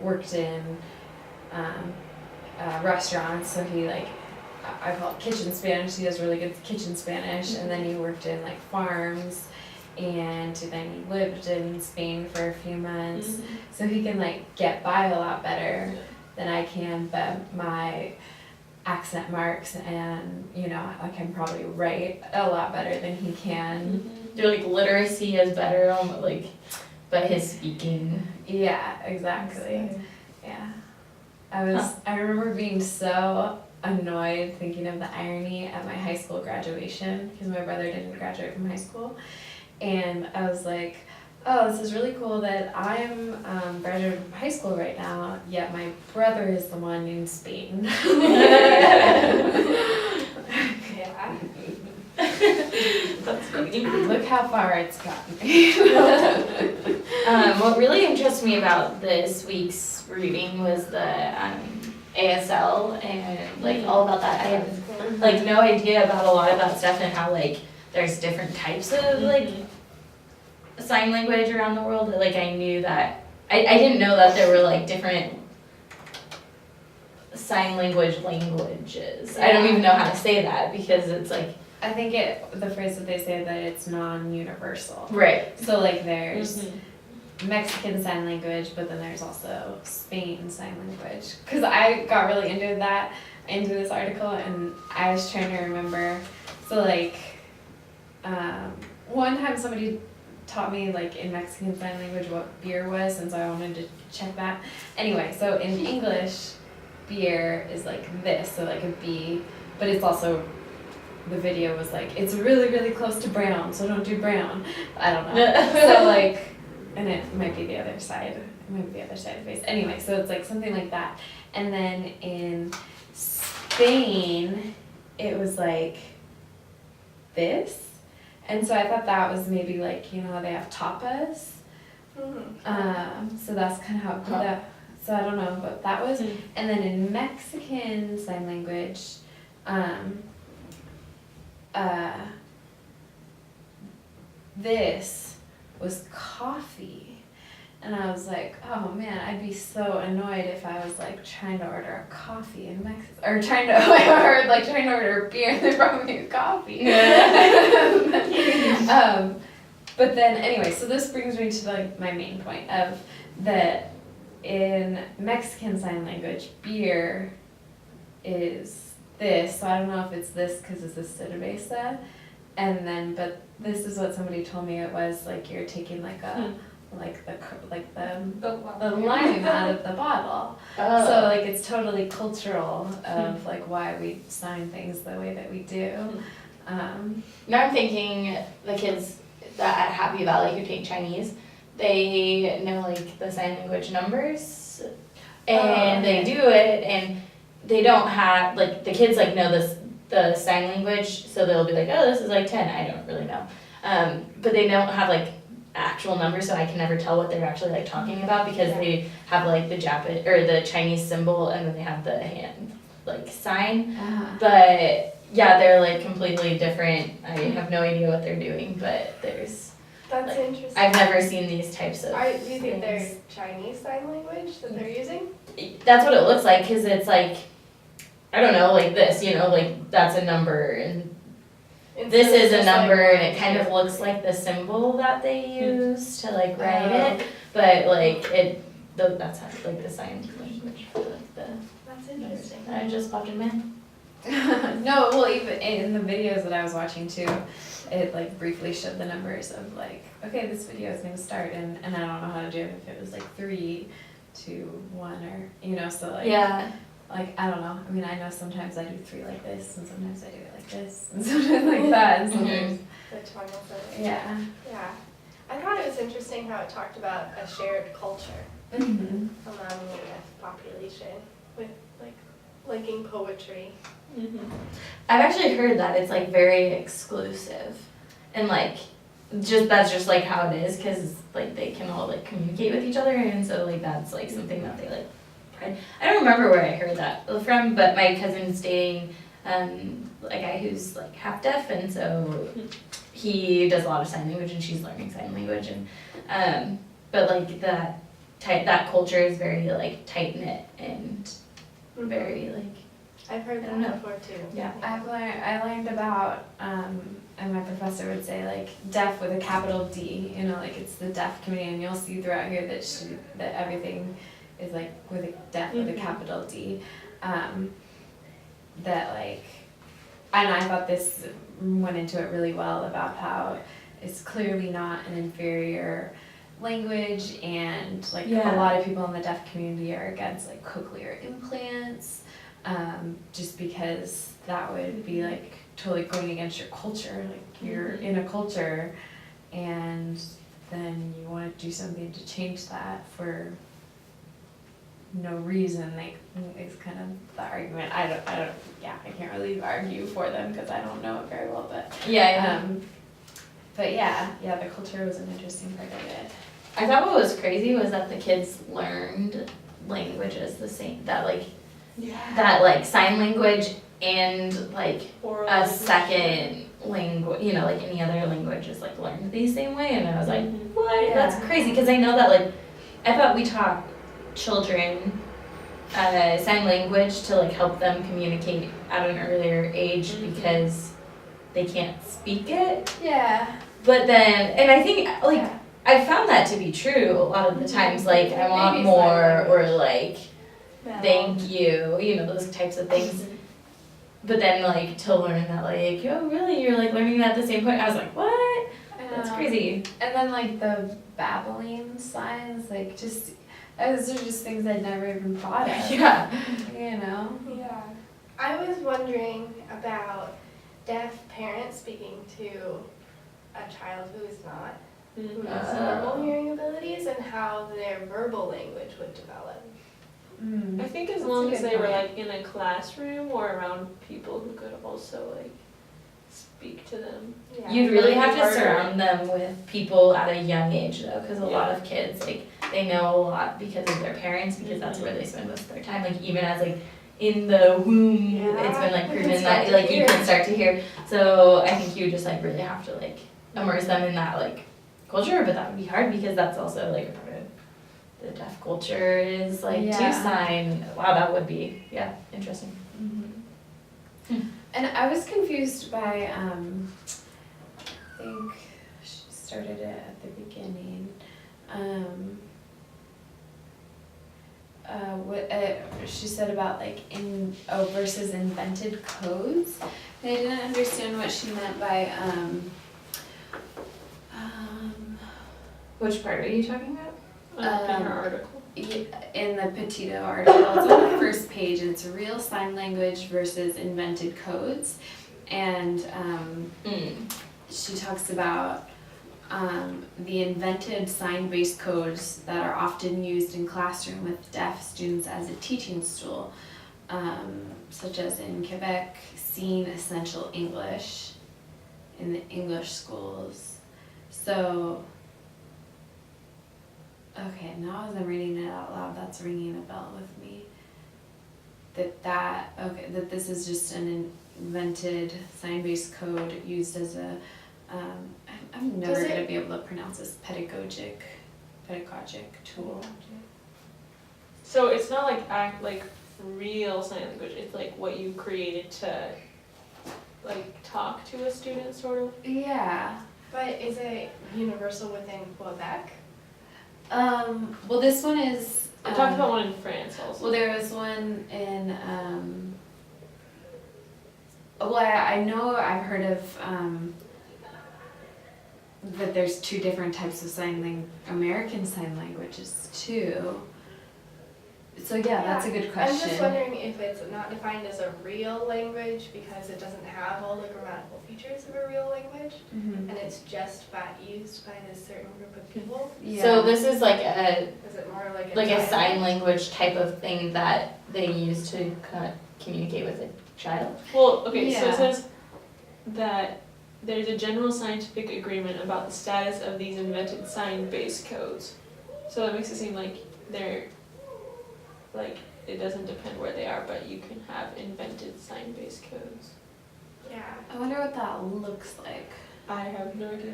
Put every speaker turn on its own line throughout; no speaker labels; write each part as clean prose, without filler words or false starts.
worked in restaurants, so he like, I call it kitchen Spanish. He has really good kitchen Spanish, and then he worked in like farms, and then he lived in Spain for a few months, so he can like get by a lot better than I can. But my accent marks, and I can probably write a lot better than he can.
Your like literacy is better, but his speaking.
Yeah, exactly. Yeah, I remember being so annoyed, thinking of the irony at my high school graduation, because my brother didn't graduate from high school, and I was like, oh, this is really cool that I'm graduating from high school right now, yet my brother is the one in Spain.
Yeah.
That's funny.
Look how far it's gotten me.
What really interested me about this week's reading was the ASL and like all about that. I had like no idea about a lot of that stuff and how like there's different types of like sign language around the world. Like I knew that I didn't know that there were like different sign languages. I don't even know how to say that because it's like
I think the phrase that they say that it's non-universal.
right.
So like there's Mexican sign language, but then there's also Spain sign language. Because I got really into this article, and I was trying to remember. So like, one time somebody taught me like in Mexican sign language what beer was, and so I wanted to check that. Anyway, so in English, beer is like this, so like a B, but it's also, the video was like, it's really, really close to brown, so don't do brown. I don't know. So like, and it might be the other side. It might be the other side of the face. Anyway, so it's like something like that. And then in Spain, it was like this. And so I thought that was maybe like, how they have tapas. So that's kind of how that, so I don't know, but that was, and then in Mexican sign language, this was coffee, and I was like, oh man, I'd be so annoyed if I was like trying to order a coffee in Mexico, or trying to order a beer and they brought me a coffee. But then anyway, so this brings me to like my main point of that in Mexican sign language, beer is this, so I don't know if it's this because it's a cerveza, and then but this is what somebody told me it was like you're taking like a the lime out of the bottle. So like it's totally cultural of like why we sign things the way that we do.
Now I'm thinking the kids that at Happy Valley who take Chinese, they know like the sign language numbers, and they do it, and they don't have like the kids like know the sign language, so they'll be like, oh, this is like 10. I don't really know, but they don't have like actual numbers, so I can never tell what they're actually like talking about because they have like the Japanese or the Chinese symbol, and then they have the hand like sign. But yeah, they're like completely different. I have no idea what they're doing, but there's.
That's
like,
interesting.
I've never seen these types of.
Do you think
things.
they're Chinese sign language that they're using?
That's what it looks like, because it's like, I don't know, like this, like that's a number, and this is a number, and it kind of looks like the symbol that they use to like write it, but like that's how like the sign language for like the.
That's interesting.
I just popped in man.
No, well, even in the videos that I was watching too, it like briefly showed the numbers of like, okay, this video is gonna start, and I don't know how to do it if it was like 3, 2, 1, or so like.
Yeah.
Like, I don't know. I mean, I know sometimes I do 3 like this, and sometimes I do it like this, and sometimes like that, and sometimes.
The China sign.
Yeah.
Yeah. I thought it was interesting how it talked about a shared culture
Mm-hmm.
among the population with like liking poetry.
I've actually heard that it's like very exclusive, and like that's just like how it is, because like they can all like communicate with each other, and so like that's like something that they like. I don't remember where I heard that from, but my cousin's dating a guy who's like half deaf, and so he does a lot of sign language, and she's learning sign language, and but like that that culture is very like tight knit and very like
I've heard
I
that
don't know.
before too.
Yeah.
I learned about, and my professor would say like deaf with a capital D, you know, like it's the deaf community, and you'll see throughout here that everything is like with a deaf with a capital D. That like, and I thought this went into it really well about how it's clearly not an inferior language, and like
Yeah.
a lot of people in the deaf community are against like cochlear implants, just because that would be like totally going against your culture. Like you're in a culture, and then you want to do something to change that for no reason. Like it's kind of the argument. I don't. Yeah, I can't really argue for them because I don't know it very well. But but yeah, the culture was an interesting part of it.
I thought what was crazy was that the kids learned languages the same, that like sign language and like
Oral
a
language.
second language, you know, like any other language is like learned the same way, and I was like, what?
Yeah.
That's crazy, because I know that like, I thought we taught children sign language to like help them communicate at an earlier age because they can't speak it.
Yeah.
But then, and I think like,
Yeah.
I found that to be true a lot of the times, like I want
Maybe
more,
sign
or like
Yeah.
thank you, you know, those types of things. But then like to learn that like, oh really, you're like learning that at the same point, I was like, what? That's crazy.
And then like the babbling signs, like just those are just things I'd never even thought of.
Yeah.
You know.
Yeah. I was wondering about deaf parents speaking to a child who is not, who has normal hearing abilities, and how their verbal language would develop.
Mm.
I think as
That's
long
a
as
good
they were
point.
like in a classroom or around people who could also like speak to them.
Yeah.
You'd really
Might
have
be
to
harder.
surround them with people at a young age though, because a lot of kids, like, they know a lot because of their parents, because that's where they spend most of their time, like, even as, like, in the womb, it's been, like,
Yeah.
proven
Start
that,
to
like, you
hear.
can start to hear, so I think you just, like, really have to, like, immerse them in that, like, culture, but that would be hard, because that's also, like, a part of the deaf culture is, like, to
Yeah.
sign, wow, that would be, yeah, interesting.
And I was confused by, I think she started it at the beginning. What she said about like versus invented codes. And I didn't understand what she meant by
Which part are you talking about?
In her article.
in the Petito article. It's on the first page, and it's real sign language versus invented codes. And she talks about the invented sign-based codes that are often used in classroom with deaf students as a teaching tool, such as in Quebec, Scene Essential English in the English schools. So, okay, now as I'm reading it out loud, that's ringing a bell with me. That this is just an invented sign-based code used as a, I'm never
Does it-
gonna be able to pronounce this, pedagogic tool.
So it's not like real sign language. It's like what you created to like talk to a student, sort of.
Yeah.
But is it universal within Quebec?
Well, this one is.
I talked about one in France also.
Well, there was one in. Well, I know I've heard of that there's two different types of American Sign Languages too. So yeah, that's a good question.
I'm just wondering if it's not defined as a real language because it doesn't have all the grammatical features of a real language,
Mhm.
and it's just used by this certain group of people.
Yeah.
So this is like a
Is it more like
a sign language type of thing that they use to communicate with a child.
Well, okay, so
Yeah.
it says that there's a general scientific agreement about the status of these invented sign-based codes. So that makes it seem like they're, like, it doesn't depend where they are, but you can have invented sign-based codes.
Yeah.
I wonder what that looks like.
I have no idea.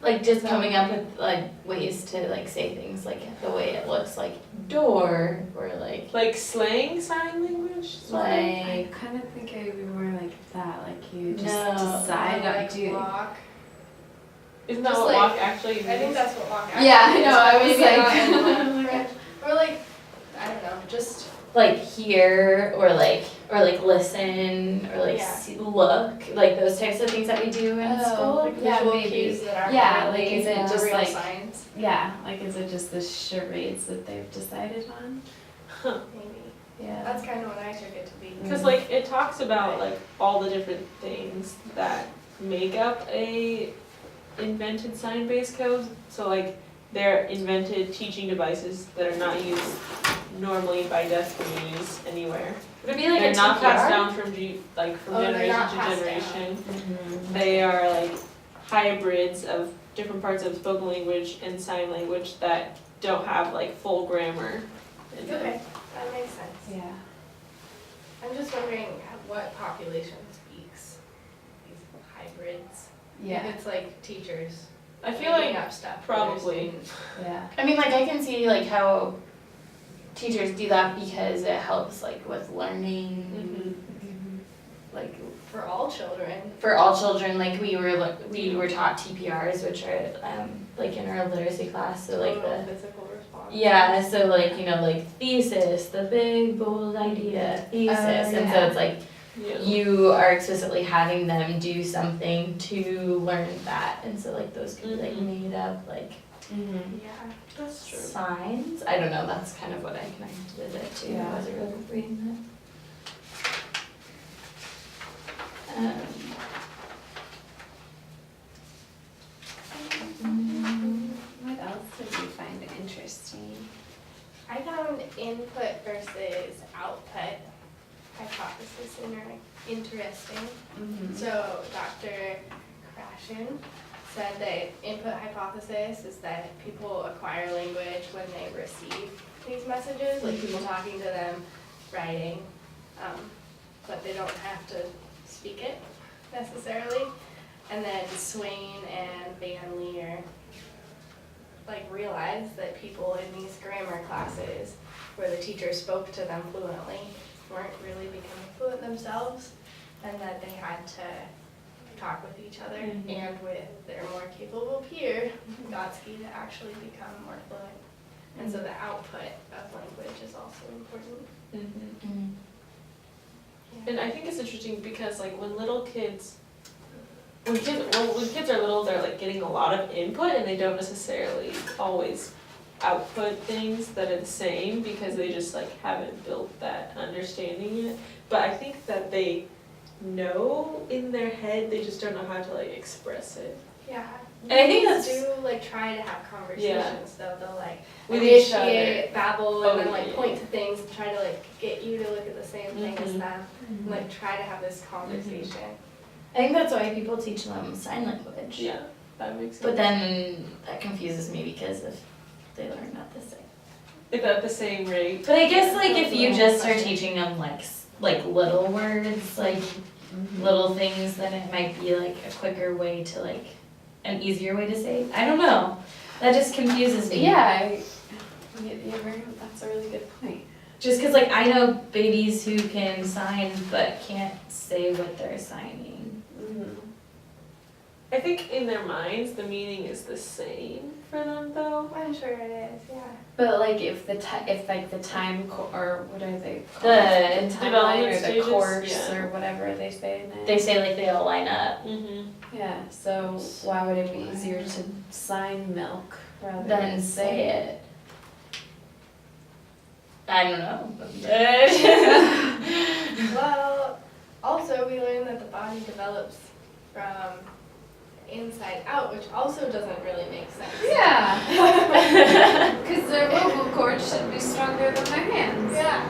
Like just coming up with like ways to like say things like the way it looks, like door or
Like slang sign language? sort of?
I
like
kind of think it would be more like that, like you just
No.
decide
like
to do.
walk.
Isn't that
Just
what
like-
walk actually means?
I think that's what walk.
Yeah, I
actually
know,
is,
I
but
was
maybe
like-
not in French. Or like, I don't know, just
like hear or like listen or like
Yeah.
look, like those types of things that we do in
Oh,
school.
like visual
maybe.
cues that are
Yeah,
really
like, is it
the
just
real
like-
signs.
Yeah, like is it just the charades that they've decided on?
Maybe.
Yeah.
That's kind of what I took it to be.
Because like it talks about like all the different things that make up a invented sign-based code. So like they're invented teaching devices that are not used normally by deaf communities anywhere.
Would it be like
They're
a
not
TPR?
passed down from from
Oh, they're
generation
not
to
passed
generation.
Mm-hmm.
They are like hybrids of different parts of spoken language and sign language that don't have like full grammar in them.
Okay, that makes sense.
Yeah.
I'm just wondering what population speaks these hybrids.
Yeah.
If it's like teachers
I feel
making
like
up stuff for their
probably.
students.
Yeah.
I mean, like I can see like how teachers do that because it helps like with learning,
Mhm.
like
For all children.
for all children. Like we were taught TPRs, which are like in our literacy class. So like
Total
the
physical response.
yeah, so like you know like thesis, the big bold idea thesis, and so
yeah.
it's like
Yeah.
you are explicitly having them do something to learn that, and so like those could be like
Mhm.
made up like
Mm-hmm.
Yeah.
That's true.
signs. I don't know. That's kind of what I connected it to.
Yeah.
I wasn't really reading that.
What else did you find interesting?
I found input versus output hypothesis interesting.
Mm-hmm.
So Dr. Krashen said that input hypothesis is that people acquire language when they receive these messages, like people talking to them, writing, but they don't have to speak it necessarily. And then Swain and Van Leer like realized that people in these grammar classes where the teacher spoke to them fluently weren't really becoming fluent themselves, and that they had to talk with each other
Mhm.
and with their more capable peer, Gotsky, to actually become more fluent. And so the output of language is also important.
Mhm.
Yeah.
And I think it's interesting because like when kids are little, they're like getting a lot of input and they don't necessarily always output things that are the same because they just like haven't built that understanding yet. But I think that they know in their head, they just don't know how to like express it.
Yeah.
And I think
Babies
that's-
do like try to have conversations though. They'll like
With each other.
initiate, babble,
Oh,
and then like
yeah.
point to things and try to like get you to look at the same thing as
Mhm.
them. And, like try to have this conversation.
I think that's why people teach them sign language.
Yeah, that makes sense.
But then that confuses me because if they learn at the same.
If at the same rate.
But I guess like if you
Yeah.
just are teaching them like little words, like little things, then it might be like a quicker way to like an easier way to say. I don't know. That just confuses me.
Yeah, that's a really good point.
Just because like I know babies who can sign but can't say what they're signing.
I think in their minds, the meaning is the same for them though.
I'm sure it is, yeah.
But like if the time or what are they called?
The
timeline
development
or the
stages,
course
yeah.
or whatever they say in it.
They say like they all line up.
Mm-hmm.
Yeah, so why would it be easier to sign milk rather
Then
than
say it. I don't know.
Well, also we learned that the body develops from inside out, which also doesn't really make sense.
Yeah. Because their vocal cords should be stronger than their hands.
Yeah.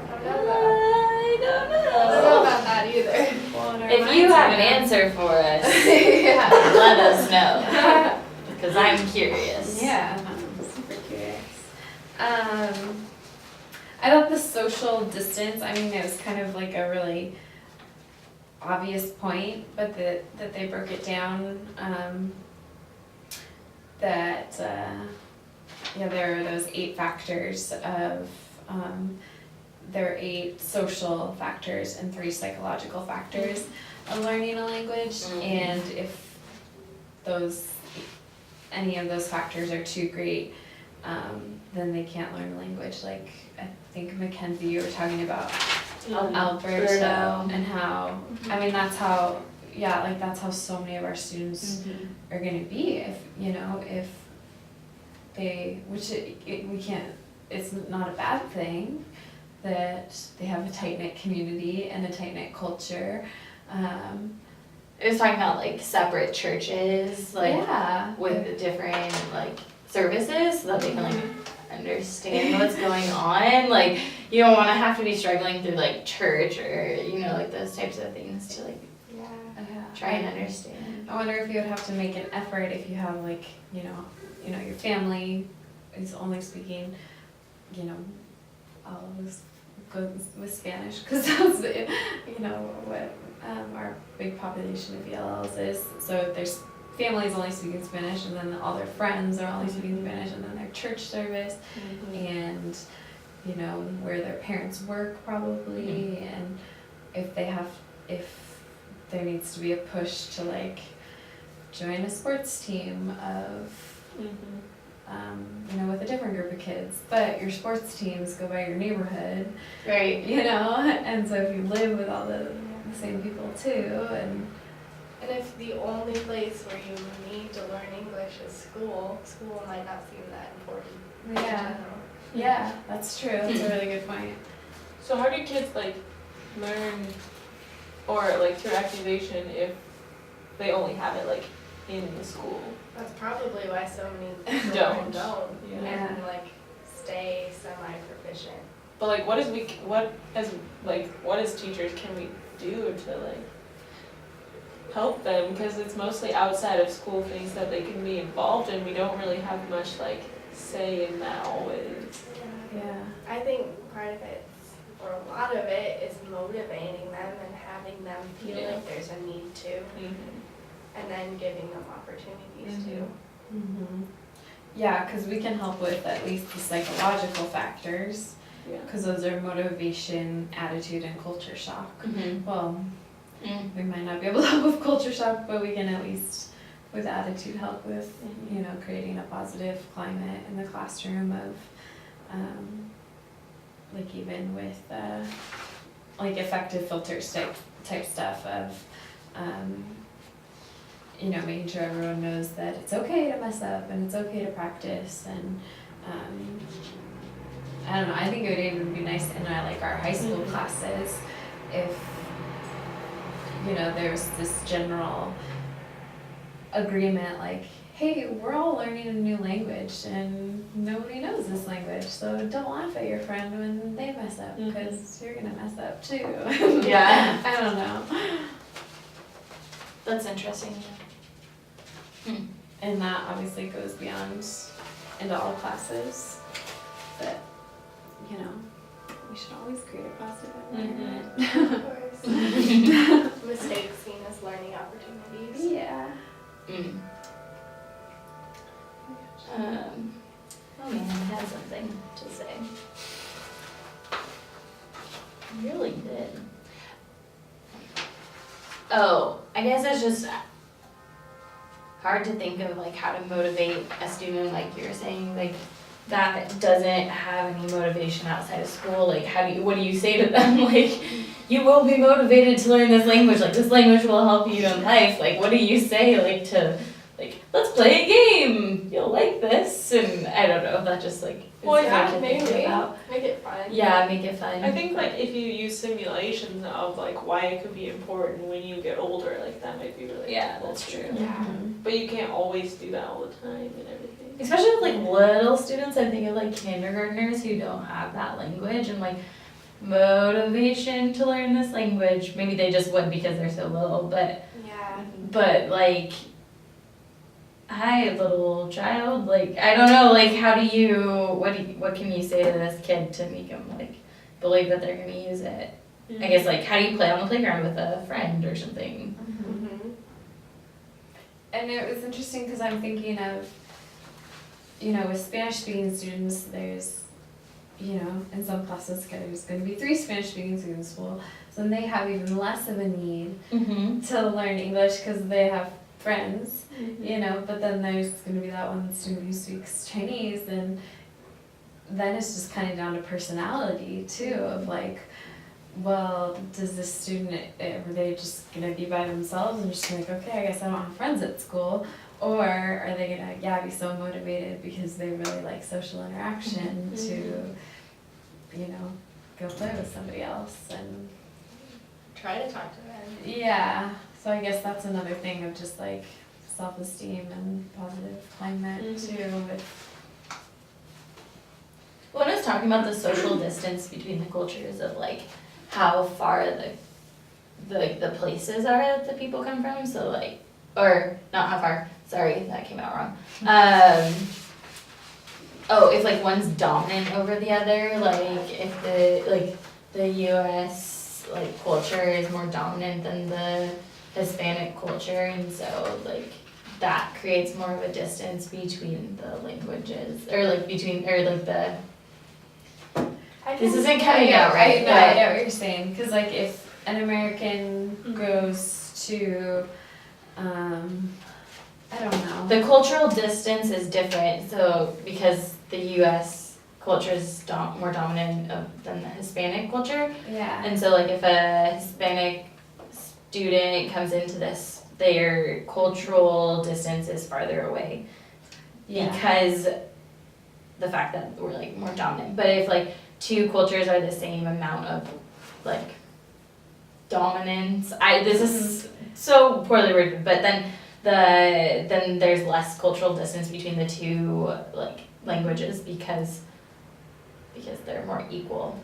I don't know
I don't
about, I don't know
know.
about that either.
Well, it
If you
reminds
have
me
an
of-
answer for us,
Yeah.
let us know. Because I'm curious.
Yeah, I'm super curious. I thought the social distance, I mean, it was kind of like a really obvious point, but that they broke it down, that, there are those 8 factors of, there are 8 social factors and 3 psychological factors of learning a language, and if any of those factors are too great, then they can't learn a language. Like, I think Mackenzie, you were talking about Alberto and how, I mean, that's how so many of our students are gonna be if they, we can't, it's not a bad thing that they have a tight-knit community and a tight-knit culture.
It was talking about like separate churches, like with the different like services, so that they can like understand what's going on. Like, you don't want to have to be struggling through like church or like those types of things to like try and understand.
I wonder if you would have to make an effort if you have like your family is only speaking all of this goes with Spanish, because that's what our big population of ELLs is. So there's families only speaking Spanish, and then all their friends are only speaking Spanish, and then their church service, and where their parents work probably, and if there needs to be a push to like join a sports team of with a different group of kids, but your sports teams go by your neighborhood,
right?
And so if you live with all the same people too, and
if the only place where you need to learn English is school might not seem that important in general.
Yeah, that's true. That's a really good point.
So how do kids like learn or like through activation if they only have it like in the school?
That's probably why so many
Don't.
Yeah.
and like stay semi-proficient.
But like what as teachers can we do to like help them, because it's mostly outside of school things that they can be involved in. We don't really have much like say in that always.
Yeah.
I think part of it, or a lot of it, is motivating them and having them feel like there's a need to, and then giving them opportunities to.
Yeah, because we can help with at least the psychological factors, because those are motivation, attitude, and culture shock. Well, we might not be able to help with culture shock, but we can at least with attitude help with creating a positive climate in the classroom of like even with like effective filters type stuff of making sure everyone knows that it's okay to mess up and it's okay to practice, and I don't know, I think it would even be nice in our high school classes if there's this general agreement like, hey, we're all learning a new language and nobody knows this language, so don't laugh at your friend when they mess up, because you're gonna mess up too.
Yeah.
I don't know.
That's interesting.
And that obviously goes beyond into all classes, but we should always create a positive environment.
Of course. Mistakes seen as learning opportunities.
Yeah.
Oh man, I had something to say. I really did. Oh, I guess it's just hard to think of like how to motivate a student, like you were saying, like that doesn't have any motivation outside of school. Like what do you say to them? Like, you will be motivated to learn this language, like this language will help you in life. Like, what do you say let's play a game, you'll like this? And I don't know, that just like is hard to think about.
Make it fun.
Yeah, make it fun.
I think like if you use simulations of like why it could be important when you get older, like that might be really helpful
that's
too.
true.
Yeah.
But you can't always do that all the time and everything.
Especially with like little students, I'm thinking of like kindergartners who don't have that language and like motivation to learn this language. Maybe they just would because they're so little, but like, hi little child, like I don't know, like what can you say to this kid to make them like believe that they're gonna use it I guess like how do you play on the playground with a friend or something?
Mm-hmm.
And it was interesting because I'm thinking of, you know, with Spanish speaking students, there's, you know, in some classes there's going to be 3 Spanish speaking students. Well, so then they have even less of a need
Mm-hmm.
to learn English because they have friends,
Mm-hmm.
you know, but then there's going to be that one student who speaks Chinese, and then it's just kind of down to personality too, of like, well, does this student, are they just going to be by themselves and just be like, okay, I guess I don't have friends at school? Or are they going to, be so motivated because they really like social interaction
Mhm.
to, you know, go play with somebody else? And
Try to talk to them.
yeah, so I guess that's another thing of just like self-esteem and positive climate
Mhm.
too. With
When I was talking about the social distance between the cultures of like how far the places are that the people come from, so like, or not how far, sorry, that came out wrong. Oh, if like one's dominant over the other, like if the US like culture is more dominant than the Hispanic culture, and so like that creates more of a distance between the languages, or like between, or like the,
I
this
think-
isn't coming out right,
No, I
but
get what you're saying, because like if an American
Mhm.
goes to, I don't know.
the cultural distance is different, so because the US culture is more dominant than the Hispanic culture.
Yeah.
And so like if a Hispanic student comes into this, their cultural distance is farther away
Yeah.
because the fact that we're like more dominant. But if like two cultures are the same amount of like dominance, this is so poorly worded, but then there's less cultural distance between the two like languages because they're more equal.